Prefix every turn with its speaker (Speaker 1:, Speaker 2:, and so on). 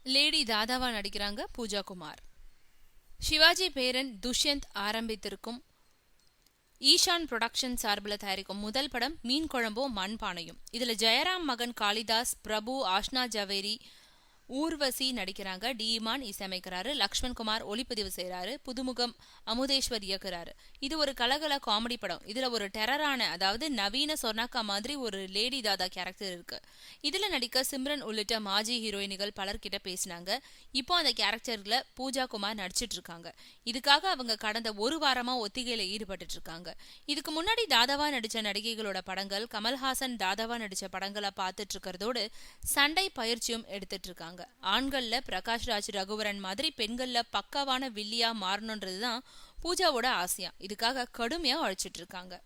Speaker 1: Lady தாதாவா நடிக்கிறாங்க பூஜா குமார். சிவாஜி பேரன் Dushyant ஆரம்பித்திருக்கும் Ishaan production சார்பில் தயாரிக்கும் முதல் படம் மீன் குழம்போ மண்பானையும். இதுல ஜெயராம் மகன் காளிதாஸ், பிரபு, ஆஷ்னா ஜவேரி, ஊர்வசி நடிக்கிறாங்க. டிமான் இசையமைக்கிறாரு. லக்ஷ்மண் குமார் ஒளிப்பதிவு செய்யறாரு. புதுமுகம் அமுதேஸ்வர் இயக்குறாரு. இது ஒரு கலகல காமெடி படம். இதுல ஒரு டெரரான, அதாவது நவீன சொர்ணாக்கா மாதிரி ஒரு லேடி தாதா கேரக்டர் இருக்கு. இதுல நடிக்க சிம்ரன் உள்ளிட்ட மாஜி ஹீரோயினிகள் பலர்கிட்ட பேசினாங்க. இப்போ அந்த கேரக்டர்ல பூஜா குமார் நடிச்சிட்டு இருக்காங்க. இதுக்காக அவங்க கடந்த ஒரு வாரமா ஒத்திகையில ஈடுபட்டு இருக்காங்க. இதுக்கு முன்னாடி தாதாவா நடிச்ச நடிகைகளோட படங்கள், கமல்ஹாசன் தாதாவா நடிச்ச படங்களை பார்த்துட்டு இருக்கிறதோடு சண்டை பயிற்சியும் எடுத்துட்டு இருக்காங்க. ஆண்கள்ல பிரகாஷ் ராஜ், ரகுவரன் மாதிரி பெண்கள்ல பக்காவான வில்லியா மாறணும்ன்றதுதான் பூஜாவோட ஆசையா. இதுக்காக கடுமையா உழைச்சிட்டு இருக்காங்க.